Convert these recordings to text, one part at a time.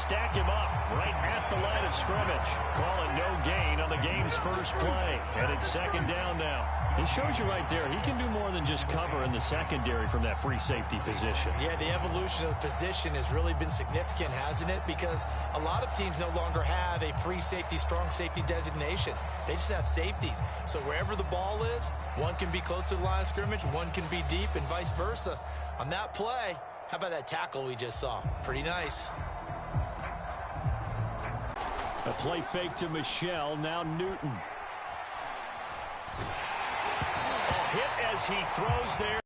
stack him up right at the line of scrimmage. Calling no gain on the game's first play. And it's second down now. He shows you right there, he can do more than just cover in the secondary from that free safety position. Yeah, the evolution of the position has really been significant, hasn't it? Because a lot of teams no longer have a free safety, strong safety designation. They just have safeties. So wherever the ball is, one can be close to the line of scrimmage, one can be deep, and vice versa. On that play, how about that tackle we just saw? Pretty nice. A play fake to Michelle, now Newton. Hit as he throws there.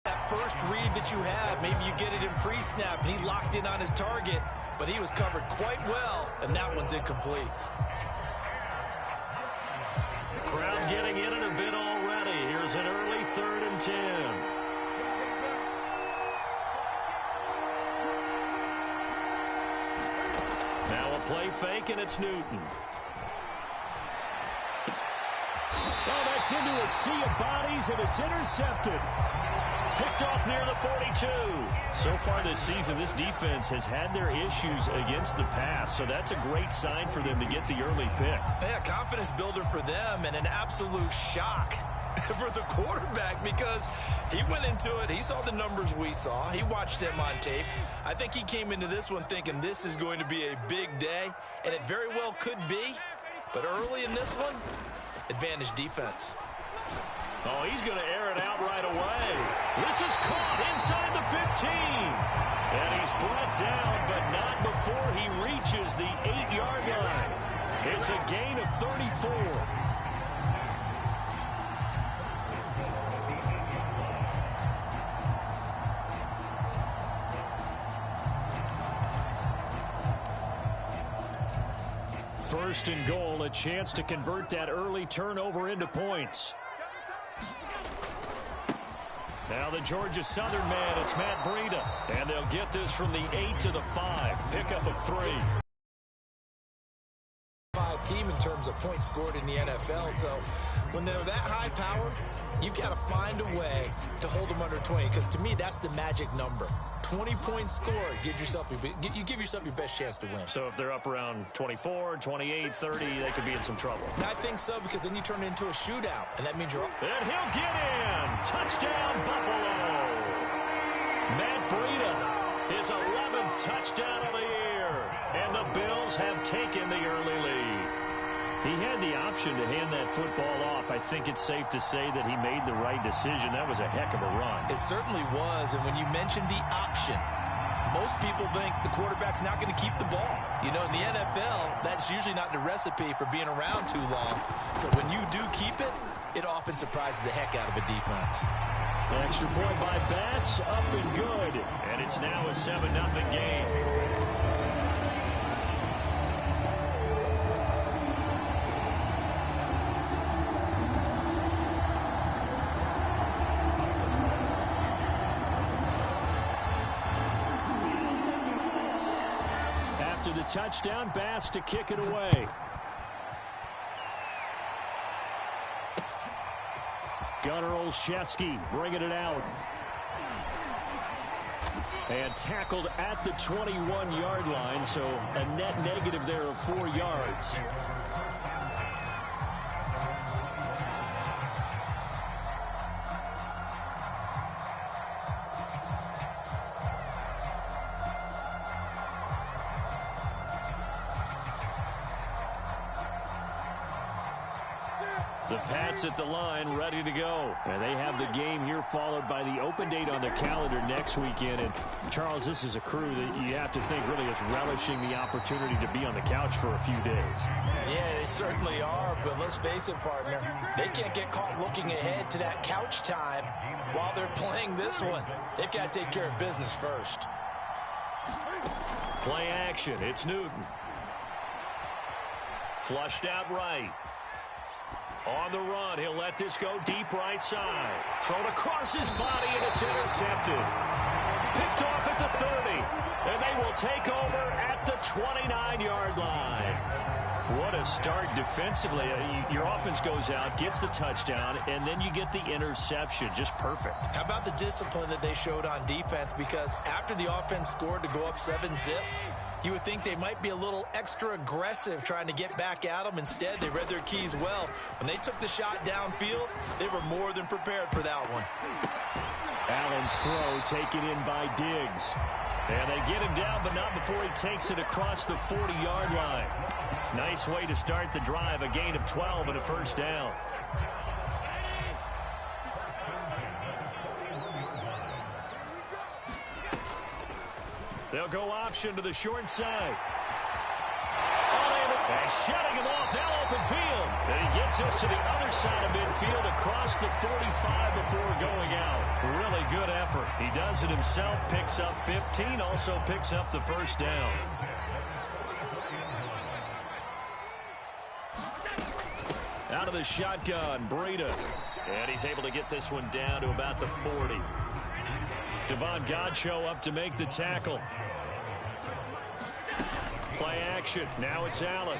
That first read that you have, maybe you get it in pre-snap, and he locked in on his target, but he was covered quite well, and that one's incomplete. The crowd getting in it a bit already. Here's an early 3rd and 10. Now a play fake, and it's Newton. Oh, that's into a sea of bodies, and it's intercepted. Picked off near the 42. So far this season, this defense has had their issues against the pass, so that's a great sign for them to get the early pick. Yeah, confidence builder for them, and an absolute shock for the quarterback because he went into it. He saw the numbers we saw. He watched them on tape. I think he came into this one thinking this is going to be a big day, and it very well could be. But early in this one, advantage defense. Oh, he's going to air it out right away. This is caught inside the 15. And he's brought down, but not before he reaches the 8-yard line. It's a gain of 34. First and goal, a chance to convert that early turnover into points. Now the Georgia Southern man, it's Matt Breida. And they'll get this from the 8 to the 5. Pickup of 3. Team in terms of points scored in the NFL. So when they're that high powered, you've got to find a way to hold them under 20. Because to me, that's the magic number. 20 points scored gives yourself you give yourself your best chance to win. So if they're up around 24, 28, 30, they could be in some trouble. I think so, because then you turn it into a shootout, and that means you're up. And he'll get in. Touchdown, Buffalo. Matt Breida, his 11th touchdown of the year. And the Bills have taken the early lead. He had the option to hand that football off. I think it's safe to say that he made the right decision. That was a heck of a run. It certainly was. And when you mentioned the option, most people think the quarterback's not going to keep the ball. You know, in the NFL, that's usually not the recipe for being around too long. So when you do keep it, it often surprises the heck out of a defense. Extra point by Bass, up and good. And it's now a 7-0 game. After the touchdown, Bass to kick it away. Gunnar Olszewski bringing it out. And tackled at the 21-yard line, so a net negative there of 4 yards. The Pats at the line, ready to go. And they have the game here followed by the open date on their calendar next weekend. And, Charles, this is a crew that you have to think really is relishing the opportunity to be on the couch for a few days. Yeah, they certainly are. But let's face it, partner, they can't get caught looking ahead to that couch time while they're playing this one. They've got to take care of business first. Play action. It's Newton. Flushed out right. On the run, he'll let this go deep right side. Thrown across his body, and it's intercepted. Picked off at the 30, and they will take over at the 29-yard line. What a start defensively. Your offense goes out, gets the touchdown, and then you get the interception. Just perfect. How about the discipline that they showed on defense? Because after the offense scored to go up 7-zip, you would think they might be a little extra aggressive trying to get back at them. Instead, they read their keys well. When they took the shot downfield, they were more than prepared for that one. Allen's throw taken in by Diggs. And they get him down, but not before he takes it across the 40-yard line. Nice way to start the drive, a gain of 12 and a first down. They'll go option to the short side. And shutting him off, now open field. And he gets us to the other side of midfield across the 45 before going out. Really good effort. He does it himself, picks up 15, also picks up the first down. Out of the shotgun, Breida. And he's able to get this one down to about the 40. Devon Godchaux up to make the tackle. Play action. Now it's Allen.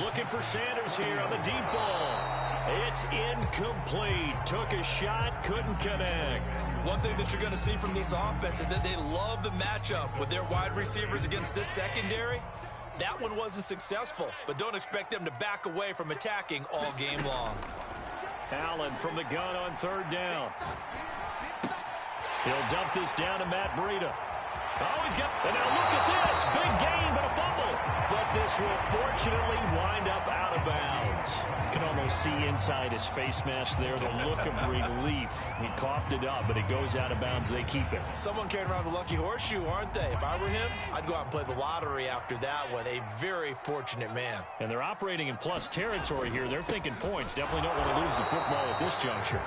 Looking for Sanders here on the deep ball. It's incomplete. Took a shot, couldn't connect. One thing that you're going to see from this offense is that they love the matchup with their wide receivers against this secondary. That one wasn't successful, but don't expect them to back away from attacking all game long. Allen from the gun on third down. He'll dump this down to Matt Breida. Oh, he's got, and now look at this. Big gain, but a fumble. But this will fortunately wind up out of bounds. You can almost see inside his face mask there the look of relief. He coughed it up, but it goes out of bounds. They keep it. Someone carrying around the lucky horseshoe, aren't they? If I were him, I'd go out and play the lottery after that one. A very fortunate man. And they're operating in plus territory here. They're thinking points. Definitely don't want to lose the football at this juncture.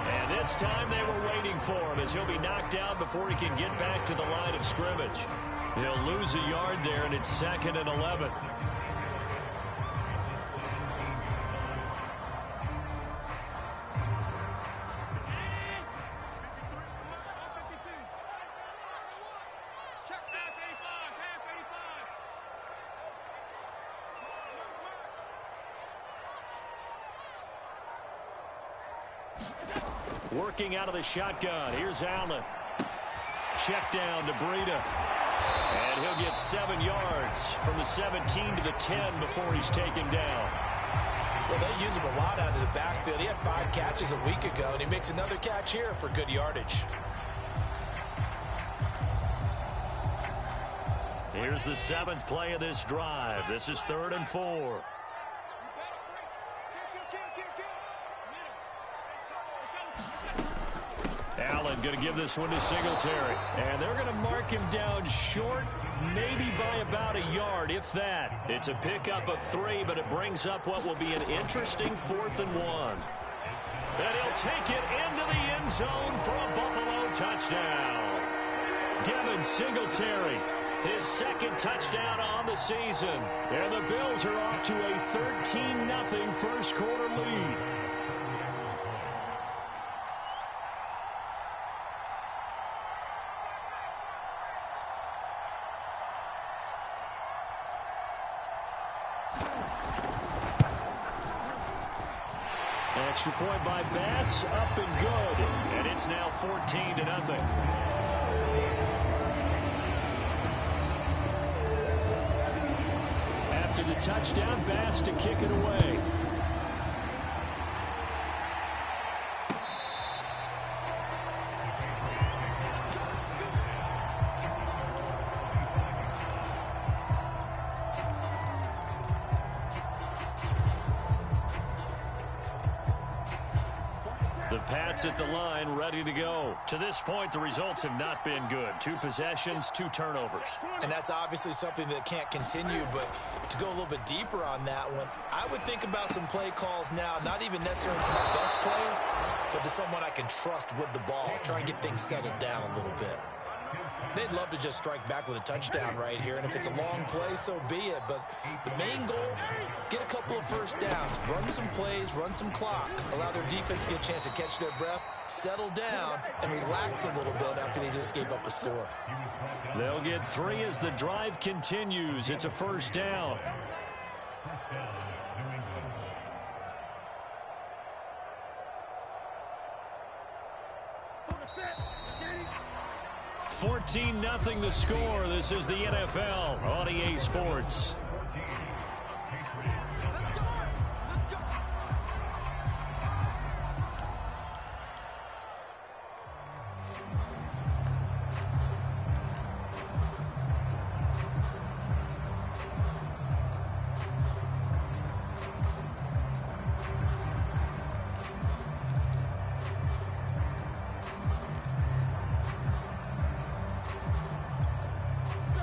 And this time they were waiting for him as he'll be knocked down before he can get back to the line of scrimmage. He'll lose a yard there, and it's 2nd and 11. Working out of the shotgun. Here's Allen. Check down to Breida. And he'll get 7 yards from the 17 to the 10 before he's taken down. Well, they use him a lot out of the backfield. He had 5 catches a week ago, and he makes another catch here for good yardage. Here's the 7th play of this drive. This is 3rd and 4. Allen going to give this one to Singletary. And they're going to mark him down short, maybe by about a yard, if that. It's a pickup of 3, but it brings up what will be an interesting 4th and 1. And he'll take it into the end zone for a Buffalo touchdown. Devin Singletary, his 2nd touchdown on the season. And the Bills are off to a 13-0 first quarter lead. Extra point by Bass, up and good. And it's now 14-0. After the touchdown, Bass to kick it away. The Pats at the line, ready to go. To this point, the results have not been good. 2 possessions, 2 turnovers. And that's obviously something that can't continue, but to go a little bit deeper on that one, I would think about some play calls now, not even necessarily to my best player, but to someone I can trust with the ball. Try and get things settled down a little bit. They'd love to just strike back with a touchdown right here, and if it's a long play, so be it. But the main goal, get a couple of first downs, run some plays, run some clock, allow their defense to get a chance to catch their breath, settle down, and relax a little bit after they just gave up a score. They'll get 3 as the drive continues. It's a first down. 14-0 the score. This is the NFL on EA Sports.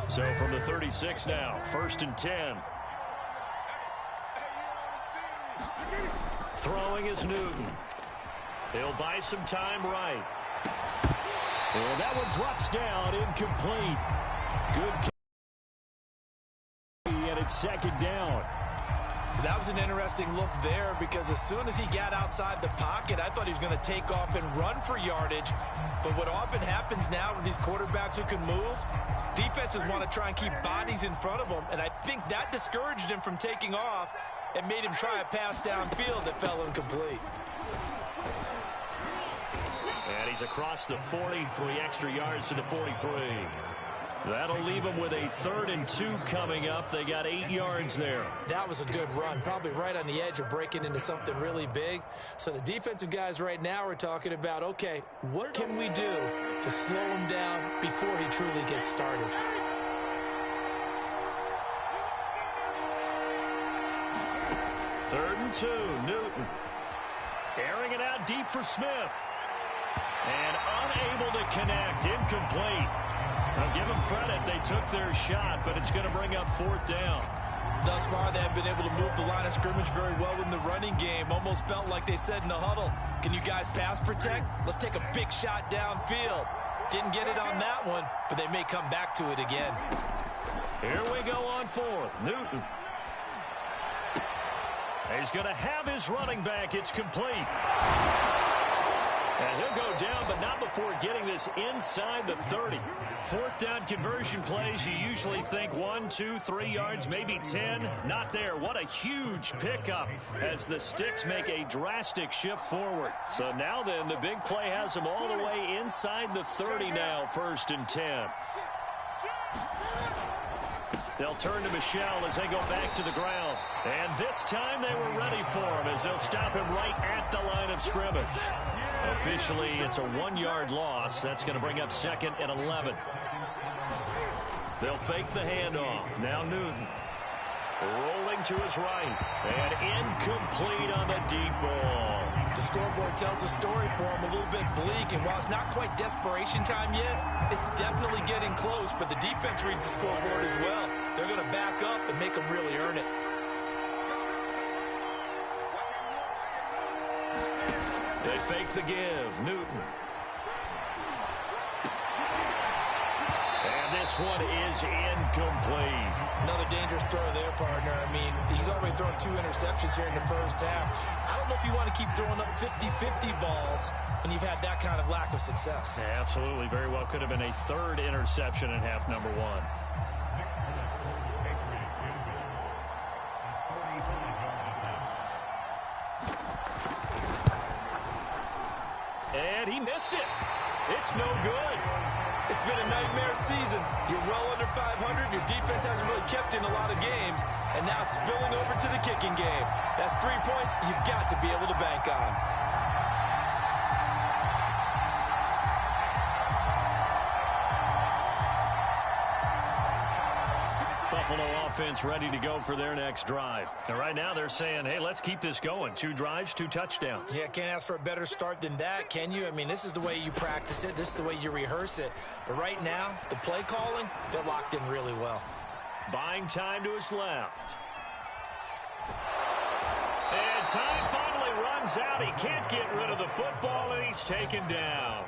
So from the 36 now, 1st and 10. Throwing is Newton. He'll buy some time right. And that one drops down, incomplete. Good. And it's 2nd down. That was an interesting look there because as soon as he got outside the pocket, I thought he was going to take off and run for yardage. But what often happens now with these quarterbacks who can move, defenses want to try and keep bodies in front of them, and I think that discouraged him from taking off and made him try a pass downfield that fell incomplete. And he's across the 40, 3 extra yards to the 43. That'll leave them with a 3rd and 2 coming up. They got 8 yards there. That was a good run, probably right on the edge of breaking into something really big. So the defensive guys right now are talking about, okay, what can we do to slow him down before he truly gets started? Third and 2, Newton. Airing it out deep for Smith. And unable to connect, incomplete. Now give them credit, they took their shot, but it's going to bring up 4th down. Thus far, they have been able to move the line of scrimmage very well in the running game. Almost felt like they said in the huddle, can you guys pass protect? Let's take a big shot downfield. Didn't get it on that one, but they may come back to it again. Here we go on 4th. Newton. He's going to have his running back. It's complete. And he'll go down, but not before getting this inside the 30. 4th down conversion plays, you usually think 1, 2, 3 yards, maybe 10. Not there. What a huge pickup as the Sticks make a drastic shift forward. So now then, the big play has them all the way inside the 30 now, 1st and 10. They'll turn to Michel as they go back to the ground. And this time they were ready for him as they'll stop him right at the line of scrimmage. Officially, it's a 1-yard loss. That's going to bring up 2nd and 11. They'll fake the handoff. Now Newton. Rolling to his right. And incomplete on the deep ball. The scoreboard tells a story for him, a little bit bleak. And while it's not quite desperation time yet, it's definitely getting close. But the defense reads the scoreboard as well. They're going to back up and make them really earn it. They fake the give. Newton. And this one is incomplete. Another dangerous throw there, partner. I mean, he's already thrown 2 interceptions here in the first half. I don't know if you want to keep throwing up 50-50 balls when you've had that kind of lack of success. Yeah, absolutely. Very well could have been a 3rd interception in half number 1. And he missed it. It's no good. It's been a nightmare season. You're well under 500. Your defense hasn't really kept in a lot of games. And now it's spilling over to the kicking game. That's 3 points you've got to be able to bank on. Buffalo offense ready to go for their next drive. And right now they're saying, hey, let's keep this going. 2 drives, 2 touchdowns. Yeah, can't ask for a better start than that, can you? I mean, this is the way you practice it. This is the way you rehearse it. But right now, the play calling, they're locked in really well. Buying time to his left. And time finally runs out. He can't get rid of the football, and he's taken down.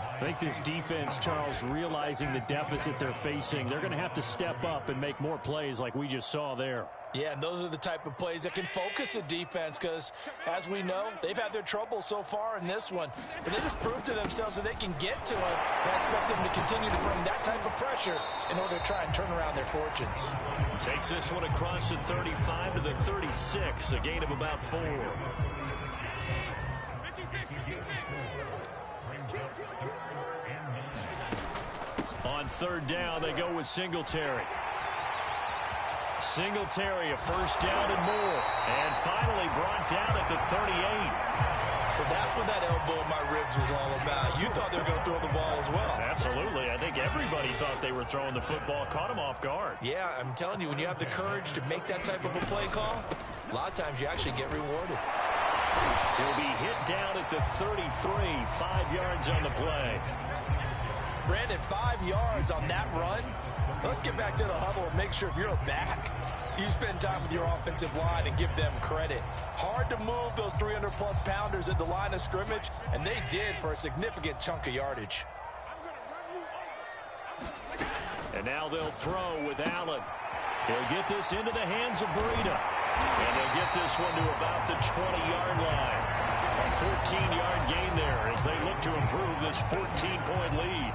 I think this defense, Charles, realizing the deficit they're facing, they're going to have to step up and make more plays like we just saw there. Yeah, and those are the type of plays that can focus a defense because, as we know, they've had their trouble so far in this one. But they just proved to themselves that they can get to it. I expect them to continue to bring that type of pressure in order to try and turn around their fortunes. Takes this one across the 35 to the 36, a gain of about 4. On third down, they go with Singletary. Singletary, a first down and more. And finally brought down at the 38. So that's what that elbow in my ribs was all about. You thought they were going to throw the ball as well. Absolutely. I think everybody thought they were throwing the football, caught him off guard. Yeah, I'm telling you, when you have the courage to make that type of a play call, a lot of times you actually get rewarded. He'll be hit down at the 33, 5 yards on the play. Brandon, 5 yards on that run. Let's get back to the huddle and make sure if you're a back, you spend time with your offensive line and give them credit. Hard to move those 300-plus pounders at the line of scrimmage, and they did for a significant chunk of yardage. And now they'll throw with Allen. He'll get this into the hands of Breida. And they'll get this one to about the 20-yard line. A 14-yard gain there as they look to improve this 14-point lead.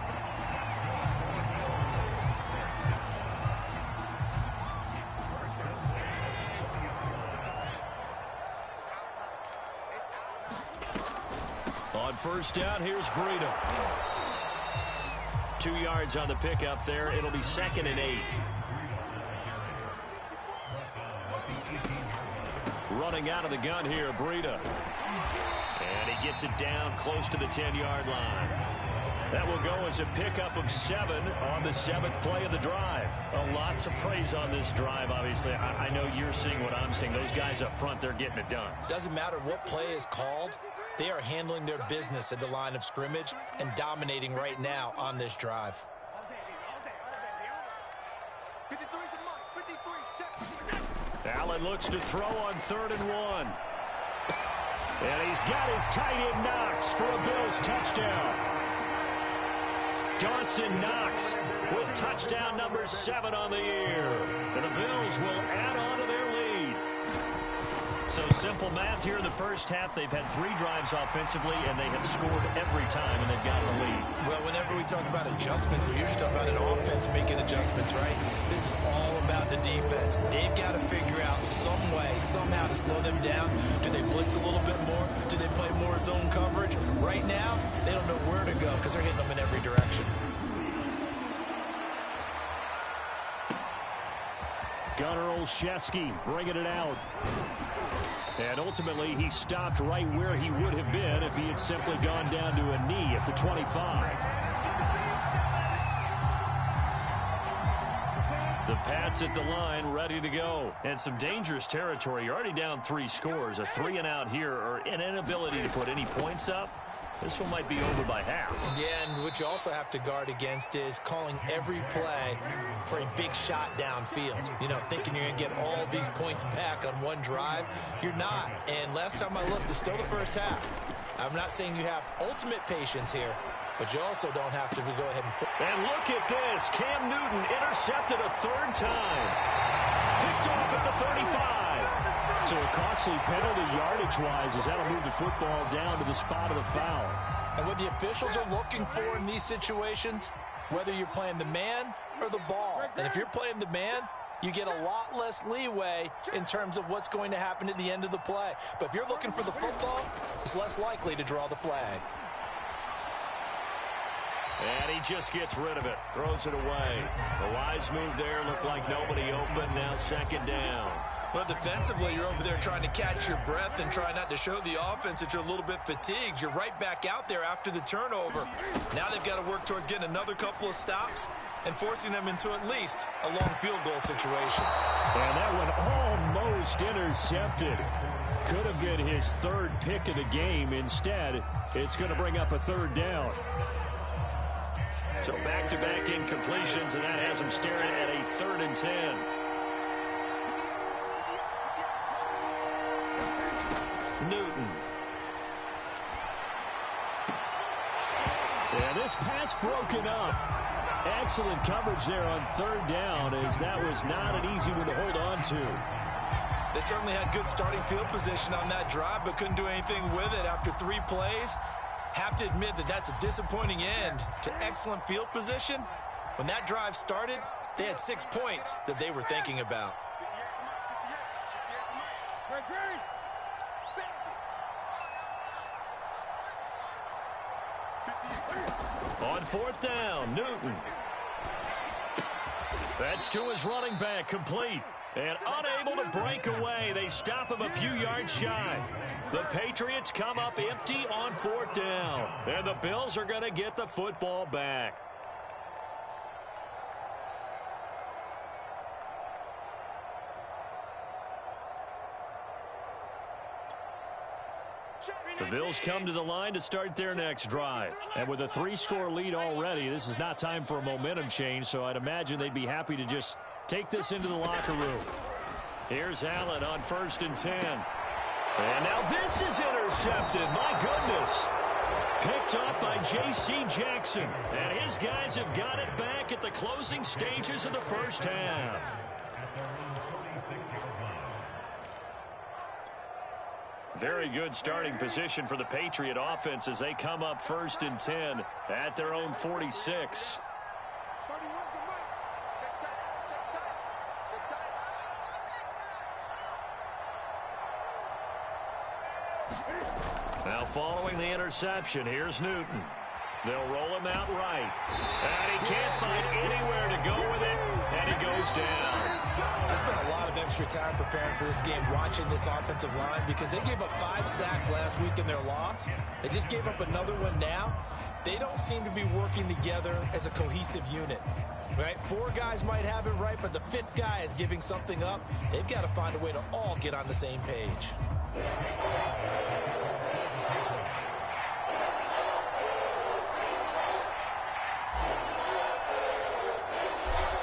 On first down, here's Breida. 2 yards on the pickup there. It'll be 2nd and 8. Running out of the gun here, Breida. And he gets it down close to the 10-yard line. That will go as a pickup of 7 on the 7th play of the drive. A lot to praise on this drive, obviously. I know you're seeing what I'm seeing. Those guys up front, they're getting it done. Doesn't matter what play is called. They are handling their business at the line of scrimmage and dominating right now on this drive. Allen looks to throw on 3rd and 1. And he's got his tight end Knox for a Bills touchdown. Dawson Knox with touchdown number 7 on the year. And the Bills will add on to their lead. So simple math here in the first half. They've had 3 drives offensively, and they have scored every time, and they've gotten the lead. Well, whenever we talk about adjustments, we usually talk about an offense making adjustments, right? This is all about the defense. They've got to figure out some way, somehow to slow them down. Do they blitz a little bit more? Do they play more zone coverage? Right now, they don't know where to go because they're hitting them in every direction. Gunnar Olszewski bringing it out. And ultimately, he stopped right where he would have been if he had simply gone down to a knee at the 25. The Pats at the line, ready to go. And some dangerous territory. You're already down 3 scores. A 3 and out here, or an inability to put any points up. This one might be over by half. Yeah, and what you also have to guard against is calling every play for a big shot downfield. You know, thinking you're going to get all these points back on one drive. You're not. And last time I looked, it's still the first half. I'm not saying you have ultimate patience here, but you also don't have to go ahead and... And look at this. Cam Newton intercepted a 3rd time. Picked off at the 35. So a costly penalty yardage-wise as that'll move the football down to the spot of the foul. And what the officials are looking for in these situations, whether you're playing the man or the ball. And if you're playing the man, you get a lot less leeway in terms of what's going to happen at the end of the play. But if you're looking for the football, it's less likely to draw the flag. And he just gets rid of it, throws it away. The wise move there, looked like nobody open, now 2nd down. Well, defensively, you're over there trying to catch your breath and try not to show the offense that you're a little bit fatigued. You're right back out there after the turnover. Now they've got to work towards getting another couple of stops and forcing them into at least a long field goal situation. And that one almost intercepted. Could have been his 3rd pick of the game. Instead, it's going to bring up a 3rd down. So back-to-back incompletions, and that has him staring at a 3rd and 10. Newton. Yeah, this pass broken up. Excellent coverage there on third down, as that was not an easy one to hold on to. They certainly had good starting field position on that drive, but couldn't do anything with it after 3 plays. Have to admit that that's a disappointing end to excellent field position. When that drive started, they had 6 points that they were thinking about. On fourth down, Newton. That's to his running back, complete. And unable to break away. They stop him a few yards shy. The Patriots come up empty on fourth down. And the Bills are going to get the football back. The Bills come to the line to start their next drive. And with a 3-score lead already, this is not time for a momentum change, so I'd imagine they'd be happy to just take this into the locker room. Here's Allen on 1st and 10. And now this is intercepted. My goodness. Picked up by J.C. Jackson. And his guys have got it back at the closing stages of the first half. Very good starting position for the Patriot offense as they come up 1st and 10 at their own 46. Now following the interception, here's Newton. They'll roll him out right. And he can't find anywhere to go with it, and he goes down. I spent a lot of extra time preparing for this game, watching this offensive line, because they gave up 5 sacks last week in their loss. They just gave up another one now. They don't seem to be working together as a cohesive unit. Right? 4 guys might have it right, but the 5th guy is giving something up. They've got to find a way to all get on the same page.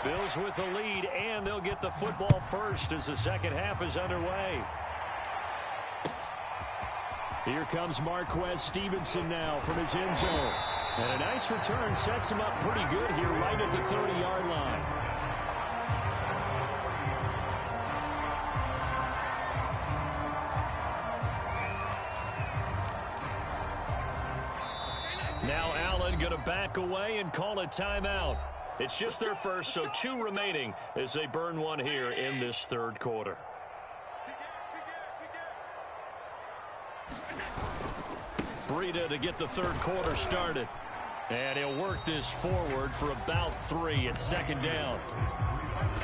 Bills with the lead, and they'll get the football first as the second half is underway. Here comes Marquez Stevenson now from his end zone. And a nice return sets him up pretty good here right at the 30-yard line. Now Allen going to back away and call a timeout. It's just their first, so 2 remaining as they burn one here in this third quarter. Breida to get the third quarter started. And he'll work this forward for about 3 at second down.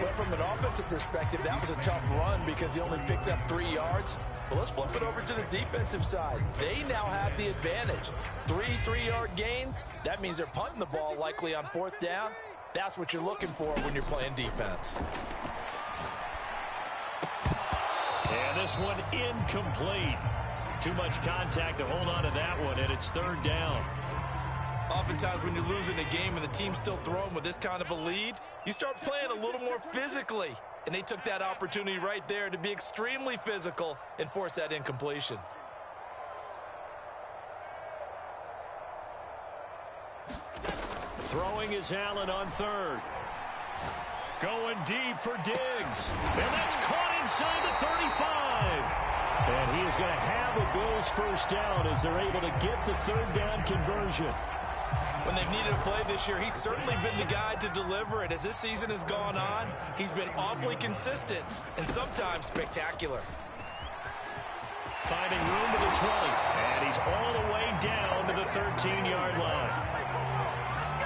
Well, from an offensive perspective, that was a tough run because he only picked up 3 yards. But let's flip it over to the defensive side. They now have the advantage. 3 3-yard gains. That means they're punting the ball likely on 4th down. That's what you're looking for when you're playing defense. And this one incomplete. Too much contact to hold on to that one, and it's 3rd down. Oftentimes when you're losing a game and the team's still throwing with this kind of a lead, you start playing a little more physically. And they took that opportunity right there to be extremely physical and force that incompletion. Throwing is Allen on 3rd. Going deep for Diggs. And that's caught inside the 35. And he is going to have a Bills first down as they're able to get the 3rd down conversion. When they've needed a play this year, he's certainly been the guy to deliver it. As this season has gone on, he's been awfully consistent and sometimes spectacular. Finding room to the 20. And he's all the way down to the 13-yard line.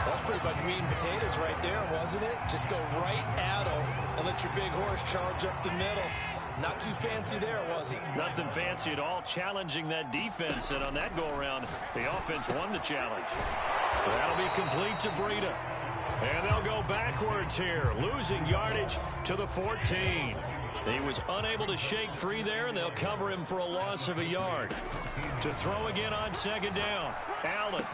That's pretty much meat and potatoes right there, wasn't it? Just go right at him and let your big horse charge up the middle. Not too fancy there, was he? Nothing fancy at all, challenging that defense. And on that go-around, the offense won the challenge. That'll be complete to Breida. And they'll go backwards here, losing yardage to the 14. He was unable to shake free there, and they'll cover him for a loss of a yard. To throw again on 2nd down, Allen.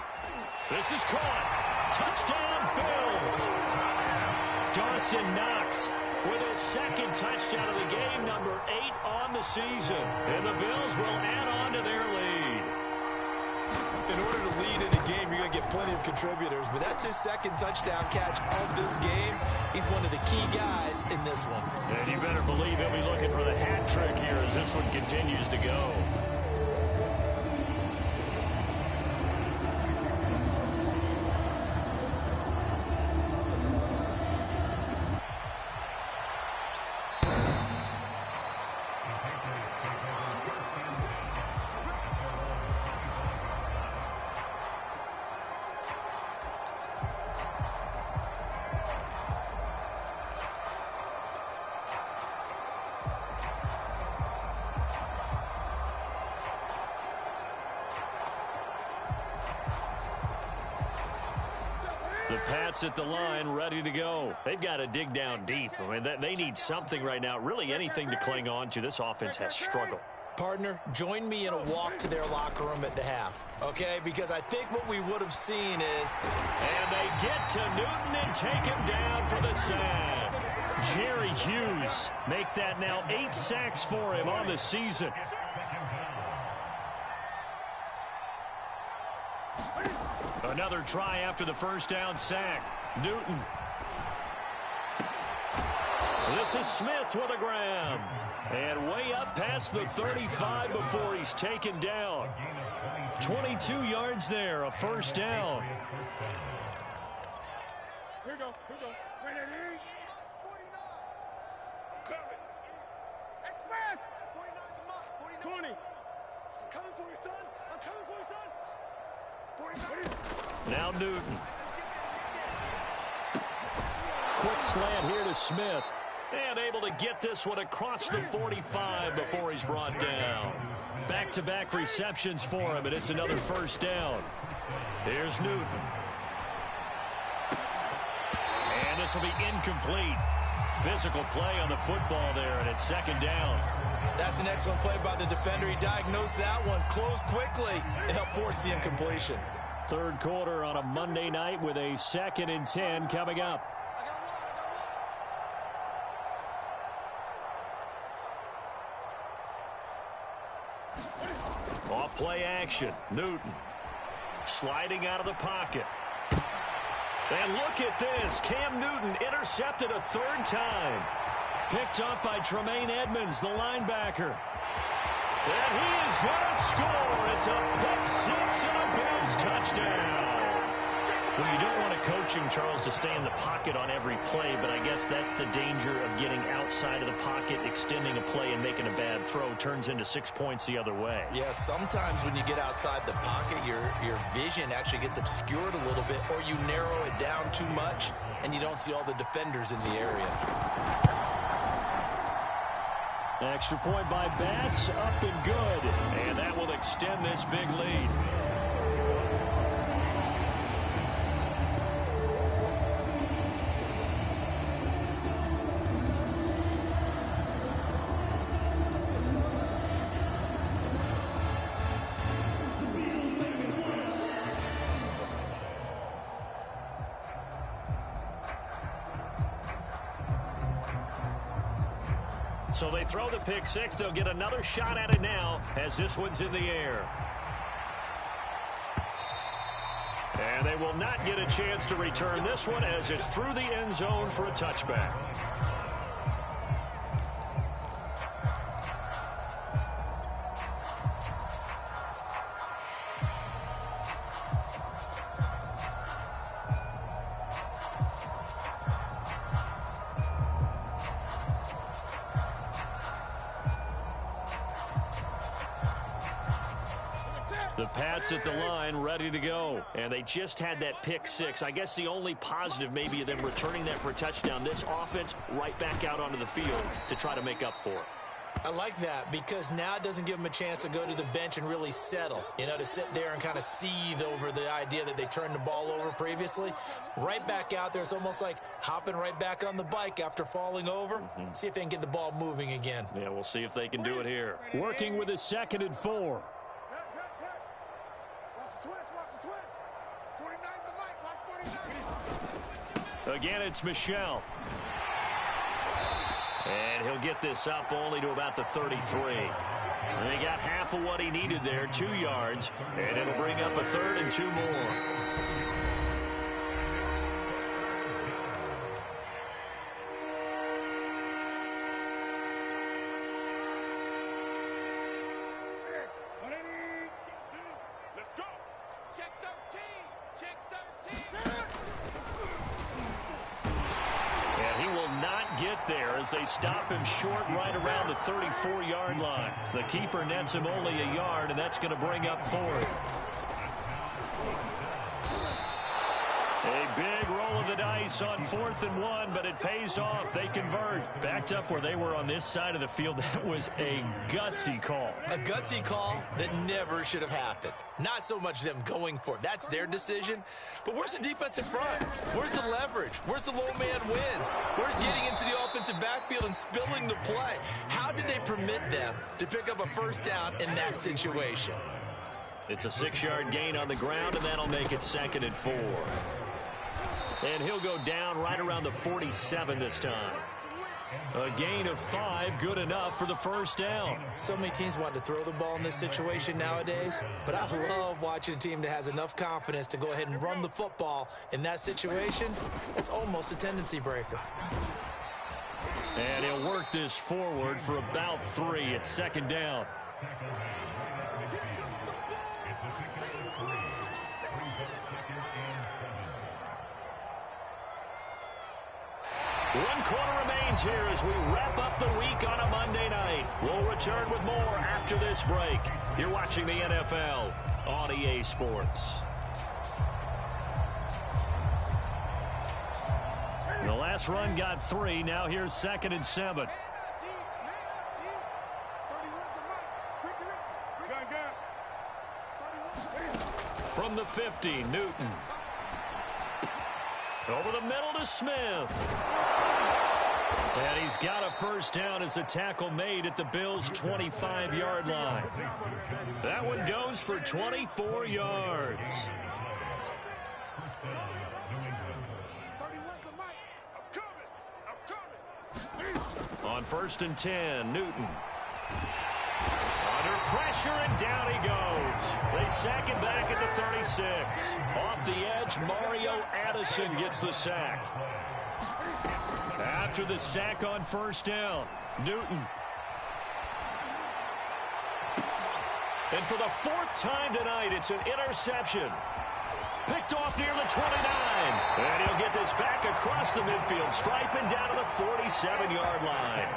This is caught. Touchdown, Bills. Dawson Knox with his 2nd touchdown of the game, number 8 on the season. And the Bills will add on to their lead. In order to lead in a game, you're going to get plenty of contributors, but that's his second touchdown catch of this game. He's one of the key guys in this one. And you better believe he'll be looking for the hat trick here as this one continues to go. The Pats at the line, ready to go. They've got to dig down deep. I mean, they need something right now, really anything to cling on to. This offense has struggled. Partner, join me in a walk to their locker room at the half, okay? Because I think what we would have seen is... And they get to Newton and take him down for the sack. Jerry Hughes make that now 8 sacks for him on the season. Another try after the first down sack. Newton. This is Smith with a grab. And way up past the 35 before he's taken down. 22 yards there, a first down. Here we go. 20. I'm coming for you, son. I'm coming for you, son. 49. Now Newton. Quick slant here to Smith. And able to get this one across the 45 before he's brought down. Back-to-back receptions for him, and it's another first down. Here's Newton. And this will be incomplete. Physical play on the football there, and it's second down. That's an excellent play by the defender. He diagnosed that one, closed quickly, and helped force the incompletion. Third quarter on a Monday night with a 2nd and 10 coming up. Off play action. Newton sliding out of the pocket. And look at this. Cam Newton intercepted a 3rd time. Picked up by Tremaine Edmonds, the linebacker. And he is going to score. It's a pick 6 and a Bills touchdown. Well, you don't want a coaching, Charles, to stay in the pocket on every play, but I guess that's the danger of getting outside of the pocket, extending a play and making a bad throw. Turns into 6 points the other way. Yeah, sometimes when you get outside the pocket, your vision actually gets obscured a little bit, or you narrow it down too much, and you don't see all the defenders in the area. Extra point by Bass, up and good. And that will extend this big lead. So they throw the pick 6. They'll get another shot at it now as this one's in the air. And they will not get a chance to return this one as it's through the end zone for a touchback. The Pats at the line, ready to go. And they just had that pick 6. I guess the only positive maybe of them returning that for a touchdown. This offense right back out onto the field to try to make up for it. I like that because now it doesn't give them a chance to go to the bench and really settle, to sit there and kind of seethe over the idea that they turned the ball over previously. Right back out there, it's almost like hopping right back on the bike after falling over. See if they can get the ball moving again. Yeah, we'll see if they can do it here. Working with a 2nd and 4. Again, it's Michel. And he'll get this up only to about the 33. And he got half of what he needed there, 2 yards, and it'll bring up a 3rd and 2 more. Let's go. Check 13. Check 13. And he will not get there as they stop him short right around the 34-yard line. The keeper nets him only a yard, and that's going to bring up 4th. A big roll of the dice on 4th and 1, but it pays off. They convert. Backed up where they were on this side of the field. That was a gutsy call. A gutsy call that never should have happened. Not so much them going for it. That's their decision. But where's the defensive front? Where's the leverage? Where's the low man wins? Where's getting into the offensive backfield and spilling the play? How did they permit them to pick up a 1st down in that situation? It's a 6-yard gain on the ground, and that'll make it 2nd and 4. And he'll go down right around the 47 this time. A gain of 5, good enough for the 1st down. So many teams want to throw the ball in this situation nowadays, but I love watching a team that has enough confidence to go ahead and run the football in that situation. That's almost a tendency breaker. And he'll work this forward for about 3 at 2nd down. One quarter remains here as we wrap up the week on a Monday night. We'll return with more after this break. You're watching the NFL on EA Sports. The last run got 3. Now here's 2nd and 7. From the 50, Newton. Over the middle to Smith. And he's got a 1st down as the tackle made at the Bills' 25-yard line. That one goes for 24 yards. On 1st and 10, Newton. Under pressure, and down he goes. They sack him back at the 36. Off the edge, Mario Addison gets the sack. After the sack on 1st down, Newton. And for the 4th time tonight, it's an interception. Picked off near the 29. And he'll get this back across the midfield stripe and down to the 47-yard line.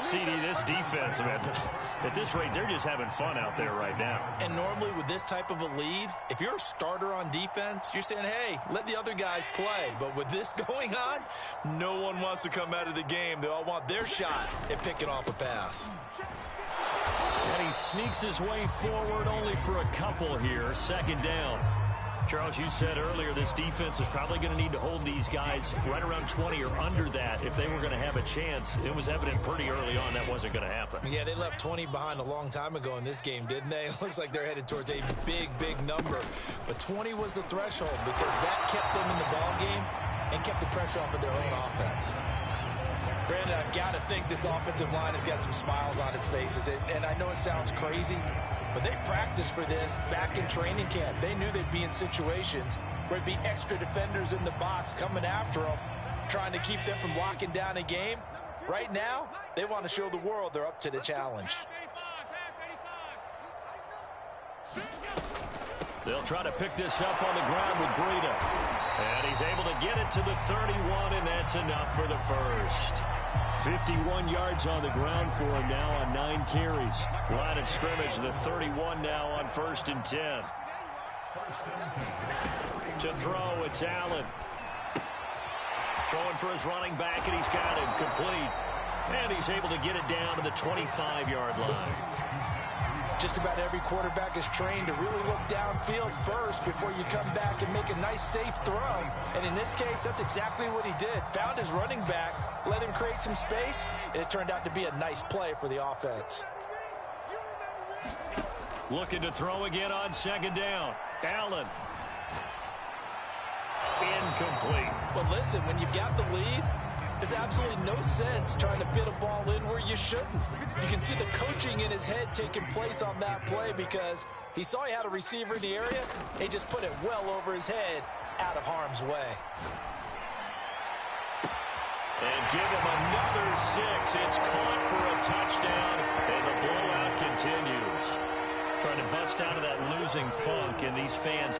CD, this defense, man, at this rate, they're just having fun out there right now. And normally with this type of a lead, if you're a starter on defense, you're saying, hey, let the other guys play. But with this going on, no one wants to come out of the game. They all want their shot at picking off a pass. And he sneaks his way forward only for a couple here. 2nd down. Charles, you said earlier this defense is probably going to need to hold these guys right around 20 or under that if they were going to have a chance. It was evident pretty early on that wasn't going to happen. Yeah, they left 20 behind a long time ago in this game, didn't they? It looks like they're headed towards a big, big number. But 20 was the threshold because that kept them in the ball game and kept the pressure off of their own offense. Brandon, I've got to think this offensive line has got some smiles on its faces. And I know it sounds crazy, but they practiced for this back in training camp. They knew they'd be in situations where there'd be extra defenders in the box coming after them, trying to keep them from locking down a game. Right now, they want to show the world they're up to the challenge. They'll try to pick this up on the ground with Breida. And he's able to get it to the 31, and that's enough for the first. 51 yards on the ground for him now on 9 carries. Line of scrimmage, the 31 now on 1st and 10. To throw, it's Allen. Throwing for his running back, and he's got him complete. And he's able to get it down to the 25-yard line. Just about every quarterback is trained to really look downfield first before you come back and make a nice, safe throw. And in this case, that's exactly what he did. Found his running back, let him create some space, and it turned out to be a nice play for the offense. Looking to throw again on 2nd down. Allen. Incomplete. Well, listen, when you've got the lead, There's absolutely no sense trying to fit a ball in where you shouldn't. You can see the coaching in his head taking place on that play because he saw he had a receiver in the area. He just put it well over his head, out of harm's way. And give him another 6. It's caught for a touchdown, and the blowout continues. Trying to bust out of that losing funk, and these fans